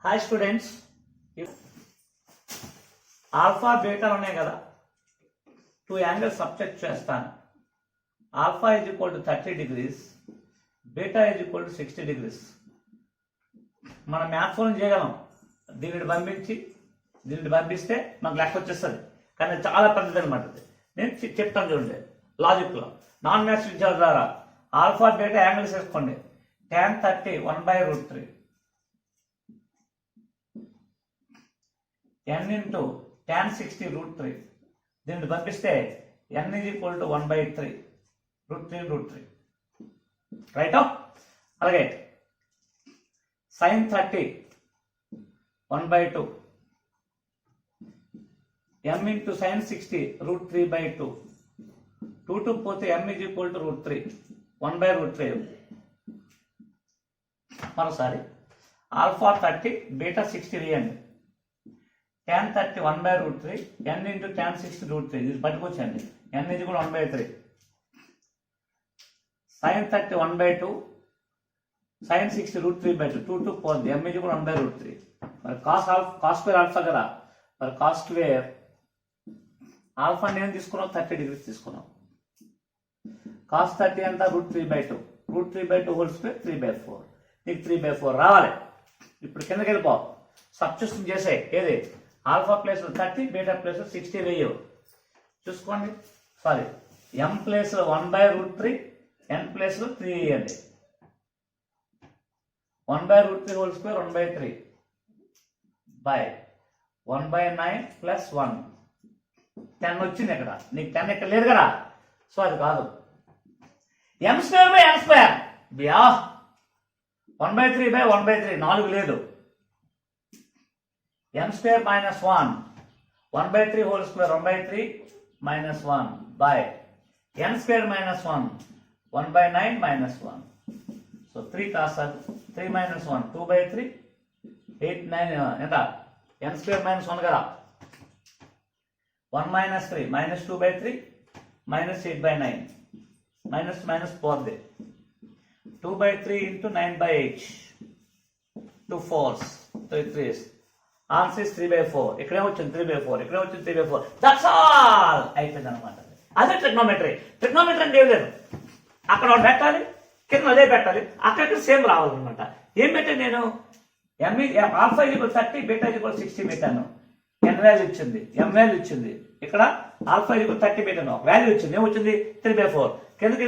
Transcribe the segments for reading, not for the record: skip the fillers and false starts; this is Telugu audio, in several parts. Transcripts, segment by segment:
హాయ్ స్టూడెంట్స్, ఆల్ఫా బీటా ఉన్నాయి కదా, 2 యాంగిల్స్ సబ్జెక్ట్ చేస్తాను. Alpha is equal to 30 degrees, beta is equal to 60 degrees. మనం మ్యాథ్స్ ఫోన్ చేయగలం, దీనిని పంపిస్తే మనకు లెక్క వచ్చేస్తుంది. కానీ చాలా పెద్దది అనమాట. నేను చెప్తాను చూడండి, లాజిక్లో నాన్ మ్యాథ్స్ విద్యార్థుల ద్వారా ఆల్ఫా బీటా యాంగిల్స్ వేసుకోండి. tan 30 1/√3 n into tan 60 √3. దీన్ని పంపిస్తే n is equal to 1/3 √3 right. అలాగే sin 30 1/2 m ఇంటూ sin 60 √3/2. 2 పోతే m ఈజ్ ఈక్వల్ టు √3 1/√3. మరోసారి ఆల్ఫా 30 బీటా 60 వేయండి. tan 30 1/√3 n into tan 60 √3. ఇది పట్టుకొచ్చండి. n ఇది కూడా 1/3. sin 30 1/2 sin 60 √3/2. 2 పోతుంది, m ఇది కూడా 1/√3. మరి కాస్ స్క్వేర్ ఆల్ఫా కదా, మరి కాస్ స్క్వేర్ ఆల్ఫా నేను తీసుకున్నాం 30 degrees తీసుకున్నాం. కాస్ 30 అంతా √3/2. √3/2 హోల్ స్క్వేర్ 3/4. నీకు 3/4 రావాలి. ఇప్పుడు కిందకి వెళ్ళిపో, సబ్స్టిట్యూషన్ చేసే ఏది ఆల్ఫా ప్లేస్ 30 బీటా ప్లేస్ 60 వేయు. చూసుకోండి, sorry m place 1/√3 n place 3 వేయండి. 1/√3 హోల్ స్క్వేర్ 1/3 బై 1/9 ప్లస్ 1. 10 వచ్చింది ఇక్కడ, నీకు 10 ఇక్కడ లేదు కదా, సో అది కాదు. m²/n² బియా 1/3/1/3 4 లేదు. m² - 1 1/3 whole square 1/3 - 1 by n² - 1 1/9 - 1. So 3 కాస్త 3 - 1 2/3 8 9 ఎంత n² - 1 కదా. 1 - 3 -2/3 -8/9 మైనస్ పోద్ది. 2/3 into 9/8 2 4s 3 3s. Answer is 3/4. ఇక్కడే వచ్చింది 3/4, ఇక్కడే వచ్చింది 3/4. దట్స్ ఆల్, అయిపోయింది అనమాట. అదే ట్రిగ్నోమెట్రీ. ట్రిగ్నోమెట్రీ అంటే ఏం లేదు, అక్కడ ఒకటి పెట్టాలి, కింద అదే పెట్టాలి, అక్కడికి సేమ్ రావాలన్నమాట. ఏం పెట్టాను నేను, ఆల్ఫా ఈజ్ 30 బీటా ఈజ్ 60 పెట్టాను. n వాల్యూ ఇచ్చింది, m వాల్యూ ఇచ్చింది. ఇక్కడ ఆల్ఫా ఈజ్ 30 పెట్టాను, వాల్యూ ఇచ్చింది, ఏమొచ్చింది 3/4. కిందకి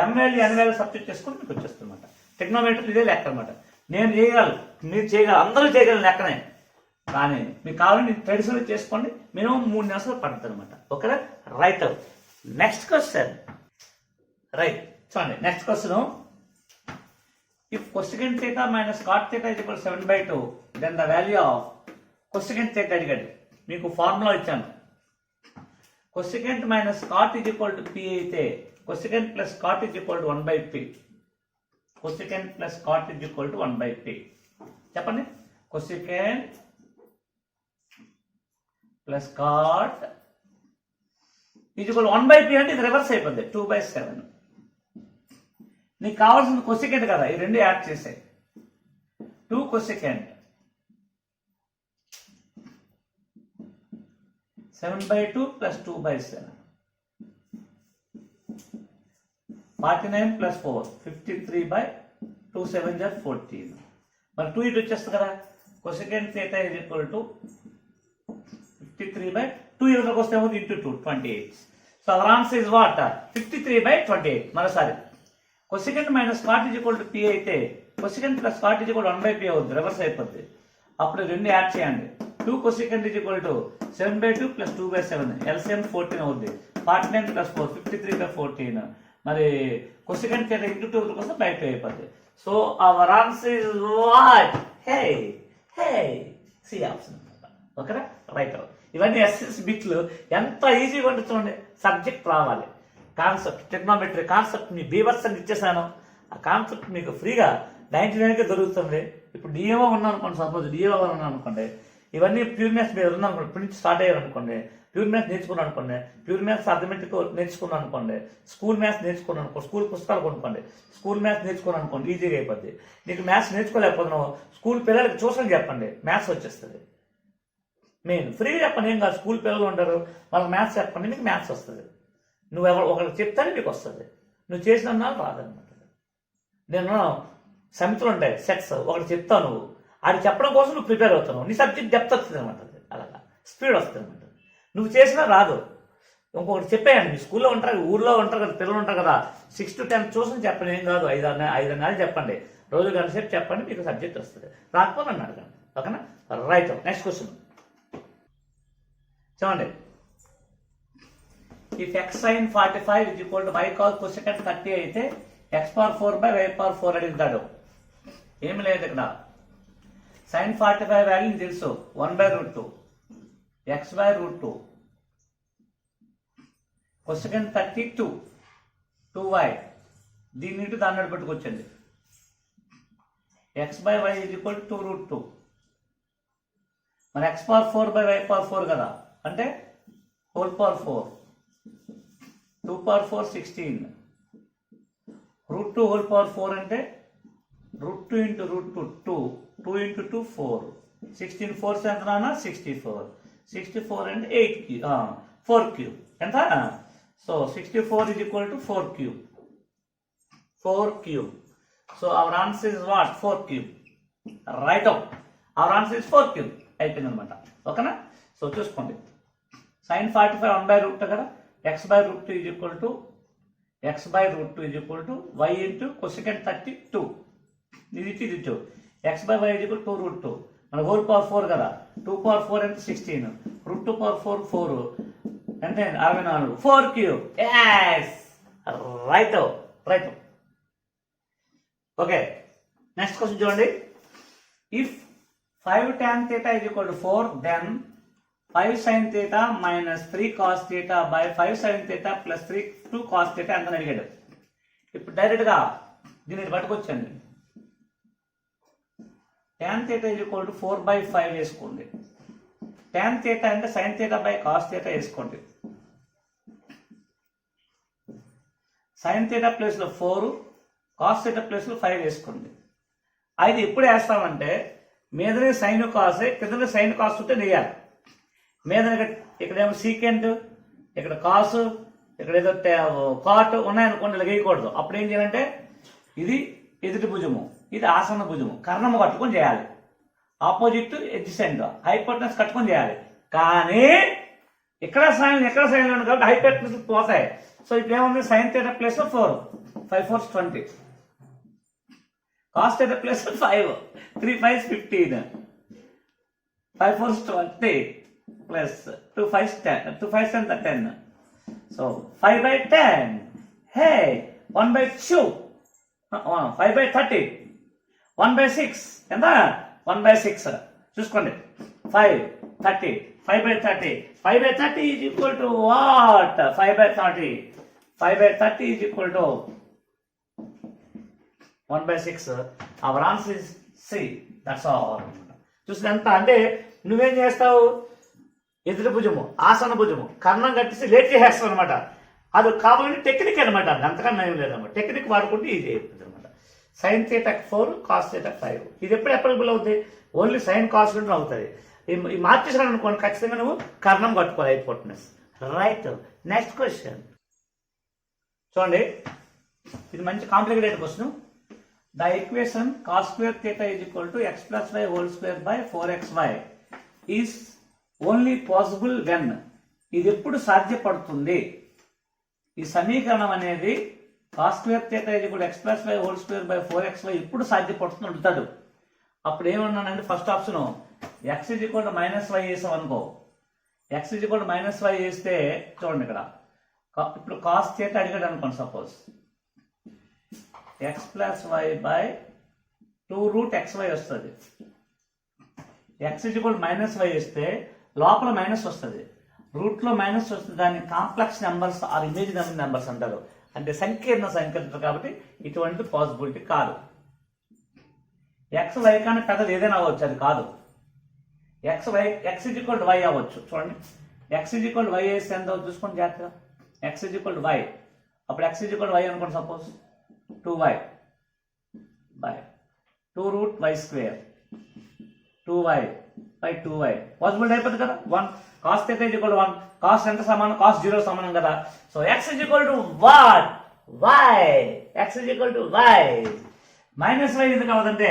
m value n value substitute చేసుకుని మీకు వచ్చేస్తుంది అనమాట. ట్రిగ్నోమెట్రీ ఇదే లెక్క అనమాట. నేను చేయగలను, మీరు చేయగలరు, అందరూ చేయగలను లెక్కనే. కానీ మీకు కావాలంటే ట్రెడిషనల్ చేసుకోండి, మినిమం 3 నిమిషాలు పడుతుంది అనమాట. ఓకేనా, రైట్. నెక్స్ట్ క్వశ్చన్, రైట్ చూడండి. Next question, if cosecant theta minus cot theta is equal to 7/2, then the value of cosecant theta అడిగాడు. మీకు ఫార్ములా ఇచ్చాను. cosecant minus cot is equal to p అయితే cosecant plus cot is equal to 1/p. cosecant plus cot is equal to 1/p. చెప్పండి, cosecant plus cot is equal to 1/p అంటే ఇది రివర్స్ అయిపోద్ది 2/7. నీకు కావాల్సింది cosecant కదా, ఈ రెండు యాడ్ చేసే 2 cosecant 7/2 plus 2/7 49 plus 4 53/2 7 are 14. మరి 2 ఇటు వచ్చేస్తుంది కదా. cosecant theta is equal to 53/2 ఇక్కడికి వస్తే into 2 28. So our answer is what 53/28. మరోసారి cosecant minus cot is equal to p అయితే cosecant plus cot is equal to 1/p అవుతుంది, రివర్స్ అయిపోద్ది. అప్పుడు రెండు యాడ్ చేయండి. 2 cosecant is equal to 7/2 plus 2/7 LCM 14 అవుతుంది. 49 plus 4 53/14. మరి cosecant theta ఇంటూ 2 కోసం బై 2 అయిపోద్ది. So our answer is what C option. ఓకేనా, రైట్. ఇవన్నీ ఎస్ఎస్ బిట్లు ఎంత ఈజీగా ఉంటుంది చూడండి. సబ్జెక్ట్ రావాలి, కాన్సెప్ట్, ట్రిగ్నోమెట్రీ కాన్సెప్ట్ మీ బీవర్స్ అని ఇచ్చేసాను. ఆ కాన్సెప్ట్ మీకు ఫ్రీగా 99కే దొరుకుతుంది. ఇప్పుడు డిఏఓ ఉన్నాను అనుకోండి, సపోజ్ డిఏఓ ఉన్నాను అనుకోండి, ఇవన్నీ ప్యూర్నెస్ మీరు ఉన్నాను ఇప్పుడు నుంచి స్టార్ట్ అయ్యారు అనుకోండి, ప్యూర్ మ్యాథ్స్ నేర్చుకున్నాను అనుకోండి, ప్యూర్ మ్యాథ్స్ అర్థమెటిక్ నేర్చుకున్నాను అనుకోండి, స్కూల్ మ్యాథ్స్ నేర్చుకున్నాను అనుకో, స్కూల్ పుస్తకాలు కొనుక్కోండి, స్కూల్ మ్యాథ్స్ నేర్చుకున్నాను అనుకోండి, ఈజీగా అయిపోద్ది. నీకు మ్యాథ్స్ నేర్చుకోలేకపోతున్నావు, స్కూల్ పిల్లలకి ట్యూషన్ చెప్పండి, మ్యాథ్స్ వచ్చేస్తుంది. మెయిన్ ఫ్రీగా చెప్పండి, ఏం కాదు. స్కూల్ పిల్లలు ఉంటారు, వాళ్ళకి మ్యాథ్స్ చెప్పండి, మీకు మ్యాథ్స్ వస్తుంది. నువ్వు ఒకరికి చెప్తానే మీకు వస్తుంది, నువ్వు చేసిన రాదనమాట. నేను సమితులు ఉంటాయి, సెట్స్, ఒకటి చెప్తావు, నువ్వు అది చెప్పడం కోసం నువ్వు ప్రిపేర్ అవుతున్నావు, నీ సబ్జెక్ట్ డెప్త్ వస్తుంది అనమాట. అలాగా స్పీడ్ వస్తుంది అనమాట. నువ్వు చేసినా రాదు. ఇంకొకటి చెప్పేయండి, మీ స్కూల్లో ఉంటారు, ఊర్లో ఉంటారు కదా, పిల్లలు ఉంటారు కదా, 6 to 10 చూసుకుని చెప్పండి, ఏం కాదు. 5 నెలలు చెప్పండి, రోజు గంట సేపు చెప్పండి, మీకు సబ్జెక్ట్ వస్తుంది. రాకపోతే నన్ను అడగండి, ఓకేనా? రైట్. నెక్స్ట్ క్వశ్చన్ చూడండి. If X sine 45 is equal to y cos cosecant 30 అయితే x⁴/y⁴ అడుగుతాడు. ఏమి లేదు ఇక్కడ. sin 45 వాల్యూ తెలుసు, 1/√2 x/√2 cosecant 30 2y. దీన్ని ఇటు దాన్ని పెట్టుకొచ్చండి. x/y is equal to 2√2. మరి x⁴/y⁴ కదా, అంటే whole power 4, 2⁴ 16, √2 whole power 4 అంటే √2 into √2 2, 2 into 2 4, 16 4 ఎంత నాన్న 64, 64 అంటే 8 cube, 4 cube ఎంత. So 64 is equal to 4 cube, 4 cube. So our answer is what? 4 cube. Right out. Our answer is 4 cube. అయిపోయింది అనమాట, ఓకేనా? సో చూసుకోండి, sin 45 1/√2 కదా, x/√2 is equal to y into cosecant 32. ఇది 2. x/y is equal to 2√2. మన హోల్ పవర్ 4 కదా, 2⁴ అంటే 16, √2⁴ 4 అంటే 64, 4 cube. Yes, right. Okay, next question చూడండి. If 5 tan theta is equal to 4, then 5 sin theta minus 3 cos theta by 5 sin theta plus 2 cos theta ఎంత అడిగాడు. ఇప్పుడు డైరెక్ట్గా దీన్ని పట్టుకొచ్చండి. tan theta is equal to 4/5 వేసుకోండి. tan theta అంటే sin theta by cos theta వేసుకోండి. sin theta ప్లేస్లో 4, cos theta ప్లేస్లో 5 వేసుకోండి. అది ఎప్పుడు వేస్తామంటే మీదనే సైన్ కాస్, కింద సైన్ కాస్ ఉంటే వేయాలి. మీద ఇక్కడేమో సీకెంట్, ఇక్కడ కాసు, ఇక్కడ ఏదో కాట్ ఉన్నాయనుకోండి, ఇలా వేయకూడదు. అప్పుడు ఏం చేయాలంటే ఇది ఎదుటి భుజము, ఇది ఆసన భుజము, కర్ణము కట్టుకొని చేయాలి. ఆపోజిట్ ఎడ్జసెంట్ హైపోటెనస్ కట్టుకొని చేయాలి. కానీ ఇక్కడ సైన్ ఉంది కాబట్టి హైపోటెనస్ పోతాయి. సో ఇప్పుడు ఏముంది, sine theta plus 4, 5 4 20, cos theta plus 5, 3 5 15, 5 4 20 plus 2 5 10, 2 5 10. So 5/10. Hey, 1/2, 5/30, 1/6 ఎంత, 1/6 చూసుకోండి. 5 30, 5/30, 5/30 is equal to what? 5/30, 5/30 is equal to 1/6. Our answer is C. That's all. చూసిన ఎంత అంటే నువ్వేం చేస్తావు, ఎదురు భుజము, ఆసన భుజము, కర్ణం కట్టేసి లేట్ చేసేస్తావు అనమాట. అది కావాలంటే టెక్నిక్ అనమాట, అంతకన్నా ఏం లేదన్నమాట. టెక్నిక్ వాడుకుంటే ఈజీ అయిపోతుంది అనమాట. Sine theta 4, cos theta 5. ఇది ఎప్పుడు అప్లికబుల్ అవుతాయి, ఓన్లీ సైన్ కాస్ ఉంటే అవుతుంది. ఈ మార్చేసాను అనుకోండి, ఖచ్చితంగా నువ్వు కర్ణం కట్టుకోవాలి, హైపోటెనస్. రైట్. నెక్స్ట్ క్వశ్చన్ చూడండి, ఇది మంచి complicated question. The equation cos square theta is equal to x plus y whole square by 4xy is only possible when. ఇది ఎప్పుడు సాధ్యపడుతుంది, ఈ సమీకరణం అనేది cos square theta is equal to x plus y whole square by 4xy ఎప్పుడు సాధ్యపడుతుంది అడుగుతాడు. అప్పుడు ఏమన్నానంటే first option x is equal to -y వేసాం అనుకో. x is equal to -y వేస్తే చూడండి, ఇక్కడ ఇప్పుడు cos theta అడిగాడు అనుకోండి, suppose x plus y by 2√xy వస్తుంది. x is equal to -y వేస్తే లోపల మైనస్ వస్తుంది, రూట్లో మైనస్ వస్తుంది. దాన్ని complex numbers or imaginary numbers అంటారు, అంటే సంకీర్ణ సంఖ్యలు. కాబట్టి ఇటువంటి పాసిబిలిటీ కాదు. ఎక్స్ వై కానీ పెద్దది ఏదైనా అవ్వచ్చు, అది కాదు. x is equal to y అవ్వచ్చు. చూడండి, x is equal to y వేస్తే ఎంత చూసుకోండి జాగ్రత్తగా. x is equal to y. అప్పుడు x is equal to y అనుకోండి suppose 2y by 2 root y square 2y by 2y possible అయిపోతుంది కదా. 1 cos theta is equal to 1. cos ఎంత సమానం, cos 0 సమానం కదా. So x is equal to what? y. x is equal to y. Minus y ఎందుకు అవ్వదంటే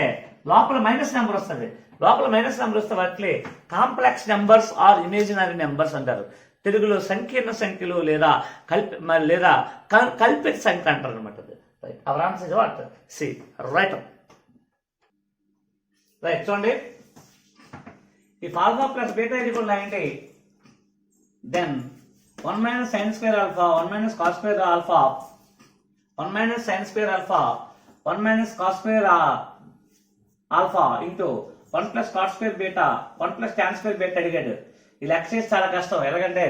లోపల మైనస్ నెంబర్ వస్తుంది. లోపల మైనస్ నెంబర్ వస్తే వాటిని complex numbers or imaginary numbers అంటారు. తెలుగులో సంకీర్ణ సంఖ్యలు లేదా కల్పిత సంఖ్య అంటారు అనమాట. Our answer is what? C. Right right చూడండి. If alpha plus beta is equal to 90, then 1 minus sin square alpha, 1 minus cos square alpha, 1 minus sin square alpha, 1 minus cos square alpha into 1 plus cot square beta, 1 plus tan square beta అడిగాడు. ఈ లెక్క చేసి చాలా కష్టం. ఎలాగంటే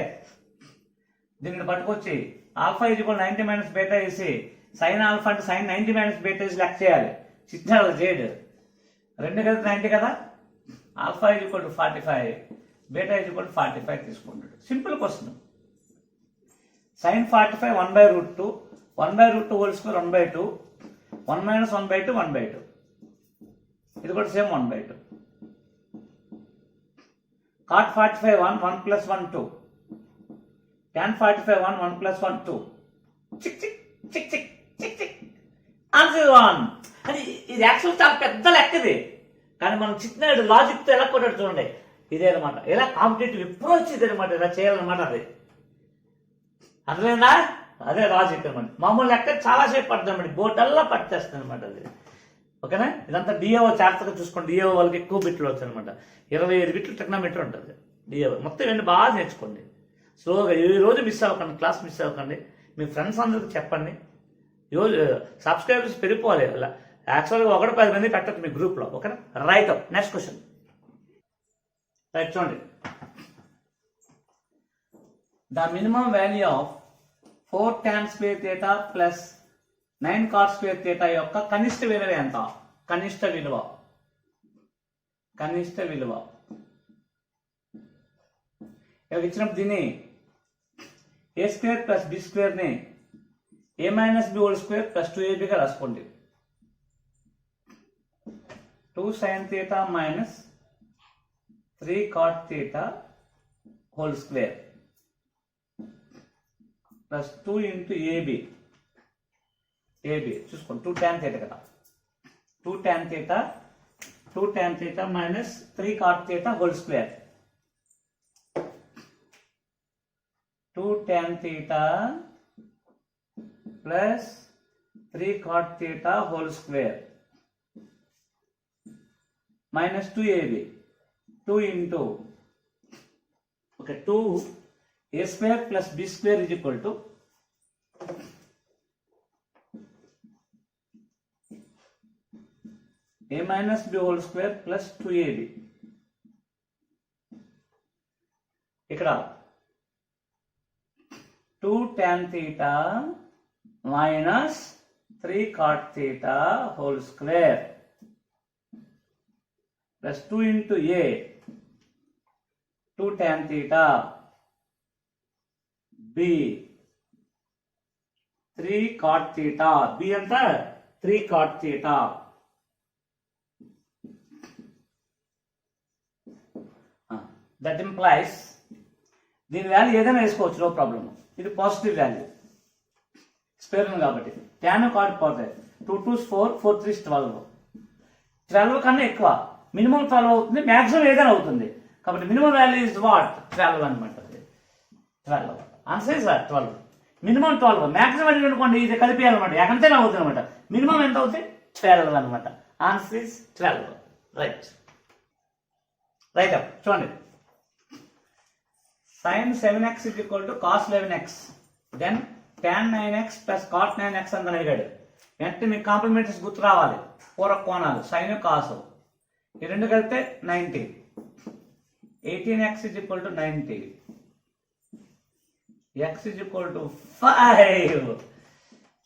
దీన్ని పట్టుకొచ్చి alpha is equal 90 minus beta వేసి సైన్ ఆల్ఫా అంటే సైన్ 90 మైనస్ బీటా వేసి లెక్క చేయాలి. చిట్టాలు చేయడు. 2 కలిపి 90 కదా. Alpha is equal to 45, beta is equal to 45 తీసుకుంటాడు. Simple question. Sine 45 1/√2, 1/√2 whole square 1/2, 1 minus 1/2 1/2. ఇది కూడా same 1/2. cot 45 1 plus 1 2, tan 45 1 plus 1 2. చిక్ చిక్ చిక్ చిక్ చిక్ చిక్. ఆన్సర్ 1. అది ఇది యాక్చువల్ చాలా పెద్ద లెక్క ఇది. కానీ మనం చిన్న లాజిక్తో ఎలా కొట్టాడు చూడండి. ఇదే అనమాట. ఎలా కాంపిటేటివ్ అప్రోచ్ ఇది అనమాట. ఇలా చేయాలన్నమాట. అది అర్థమైందా? అదే లాజిక్ అనమాట. మామూలు లెక్క చాలాసేపు పడుతుంది. బోర్డల్లా పట్టేస్తుంది అనమాట అది. ఓకేనా? ఇదంతా డిఏఓ జాగ్రత్తగా చూసుకోండి. డిఏఓ వాళ్ళకి ఎక్కువ బిట్లు వచ్చాయి అనమాట. 25 బిట్లు ట్రిగ్నోమెట్రీ ఉంటుంది డిఏఓ. మొత్తం ఇవన్నీ బాగా నేర్చుకోండి. స్లోగా ఈ రోజు మిస్ అవ్వకండి, క్లాస్ మిస్ అవ్వకండి. మీ ఫ్రెండ్స్ అందరికి చెప్పండి. ఈరోజు సబ్స్క్రైబర్స్ పెరిగిపోవాలి. అలా యాక్చువల్గా 1-10 మంది పెట్టచ్చు మీ గ్రూప్లో. ఓకేనా? Right up. Next question right చూడండి. The minimum value of 4 tan square theta plus 9 cot square theta యొక్క కనిష్ట విలువ ఎంత? కనిష్ట విలువ ఇక్కడ ఇచ్చినప్పుడు దీన్ని A square plus B square ని A minus B whole square plus 2ab గా రాసుకోండి. 2 sin theta minus 3 cot theta whole square plus 2 into AB చూసుకోండి. 2 tan theta కదా. 2 tan theta minus 3 cot theta whole square. 2 tan theta plus 3 cot theta whole square minus 2ab. 2 into 2 a square plus b square is equal to a minus b whole square plus 2ab. ఇక్కడ 2 tan theta minus 3 cot theta whole square plus 2 into a 2 tan theta b 3 cot theta b అంత 3 cot theta. దట్ ఇంప్లైస్ దీని వాల్యూ ఏదైనా వేసుకోవచ్చు, నో ప్రాబ్లమ్. ఇది పాజిటివ్ వాల్యూ స్క్వేర్ కాబట్టి tan cot పోతాయి. 2 2s 4 4 3s 12. 12 కన్నా ఎక్కువ మినిమం 12 అవుతుంది, మ్యాక్సిమం ఏదైనా అవుతుంది. కాబట్టి మినిమం వాల్యూ ఇస్ వాట్? 12 అనమాట. 12 ఆన్సర్ ఇస్ 12. మినిమం 12, మ్యాక్సిమం అని అనుకోండి ఇది కలిపేయాలన్నమాట. ఎంతైనా అవుతుంది అనమాట. మినిమం ఎంత అవుతుంది? 12 అనమాట. Answer is 12. రైట్ అప్ చూడండి. sin 7x is equal to cos 11x, then tan 9x plus cot 9x అని అడిగాడు. వెంటనే మీకు కాంప్లిమెంటరీస్ గుర్తు రావాలి. పూరక కోణాలు సైన్ కాసు ఈ రెండు కలిపితే 90. 18x is equal to 90. x is equal to 5.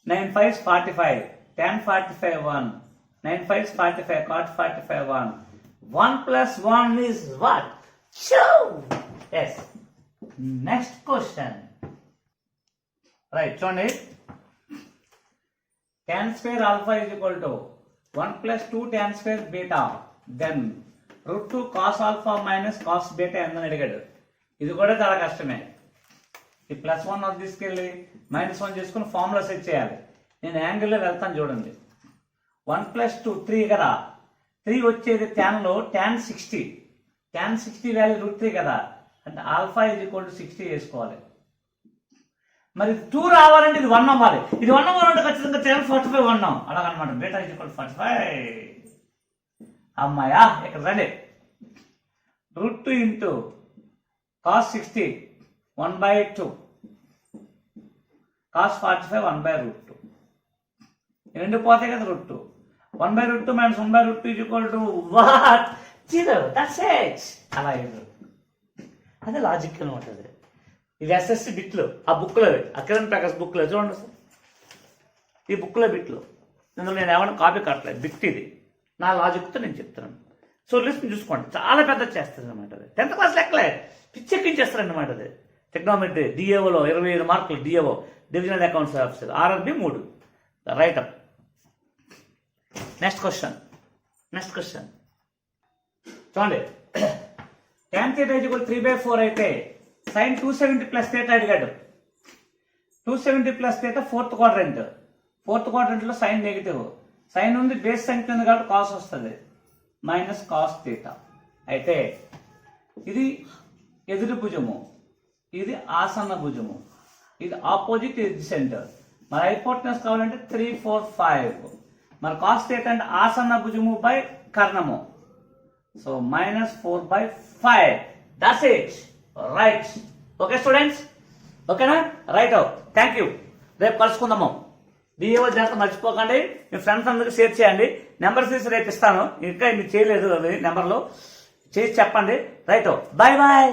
9 5s 45. tan 45 1. 9 5s 45. cot 45 1. 1 plus 1 is what? 2. Yes. Next question right చూడండి tan square alpha is equal to 1 plus 2 tan square beta then root 2 cos alpha minus cos beta అని అడిగాడు. ఇది కూడా చాలా కష్టమే. ఈ ప్లస్ 1 అది తీసుకెళ్ళి -1 చేసుకుని ఫార్ములా సెట్ చేయాలి. నేను యాంగిల్లో వెళ్తాను చూడండి. 1 plus 2 3 కదా, 3 వచ్చేది tan tan 60 వాల్యూ √3 కదా, అంటే ఆల్ఫా ఈజ్ ఈక్వల్ టు 60 వేసుకోవాలి. మరి 2 రావాలంటే ఇది 1 అవ్వాలి. ఇది 1 అవ్వాలంటే ఖచ్చితంగా tan 45 1 అలాగనమాట. Beta is equal 45. అమ్మాయా ఇక్కడ రండి. √2 ఇంటూ cos 60 1/2 cos 45 1/√2 రెండు పోతాయి కదా. √2 1/√2 minus 1/√2 is equal to what? 0. That's it. అలా ఇది అదే లాజిక్ అనమాట. అది ఇది ఎస్ఎస్సి బిట్లు ఆ బుక్లో, అకిరణ్ ప్రకాష్ బుక్లో చూడండి సార్. ఈ బుక్లో బిట్లు ఇందులో నేను ఏమైనా కాపీ కట్టలేదు. బిట్ ఇది నా లాజిక్తో నేను చెప్తున్నాను. సో లిస్ట్ చూసుకోండి, చాలా పెద్ద చేస్తుంది అనమాట. అది 10th క్లాస్ లెక్కలే పిచ్చెక్కించేస్తారు అనమాట. అది టెక్నామెట్రీ డిఏఓలో 27 మార్కులు, DAO divisional accounts officer, RRB 3 right up. Next question చూడండి. tan theta is equal to 3/4 అయితే sin 270 ప్లస్ theta అడిగాడు. 270 ప్లస్ theta ఫోర్త్ క్వాడ్రంట్లో సైన్ నెగిటివ్, సైన్ ఉంది బేస్ సంఖ్య ఉంది కాబట్టి కాస్ వస్తుంది మైనస్ కాస్ theta. అయితే ఇది ఎదురు భుజము, ఇది ఆసన్న భుజము, ఇది ఆపోజిట్ ఎడ్జ్ సెంటర్. మరి హైపోటెనస్ కావాలంటే 3 4 5. మరి కాస్ theta అంటే ఆసన్న భుజము బై కర్ణము. So -4/5. That's it. Right. Okay students, ఓకేనా? రైట్. Thank you. రేపు కలుసుకుందాము. డిఏఓ జాగ్రత్త మర్చిపోకండి. మీ ఫ్రెండ్స్ అందరికీ షేర్ చేయండి. నెంబర్ తీసి రేపు ఇస్తాను. ఇంకా మీరు చేయలేదు అది నెంబర్లో చేసి చెప్పండి. రైట్. Bye bye.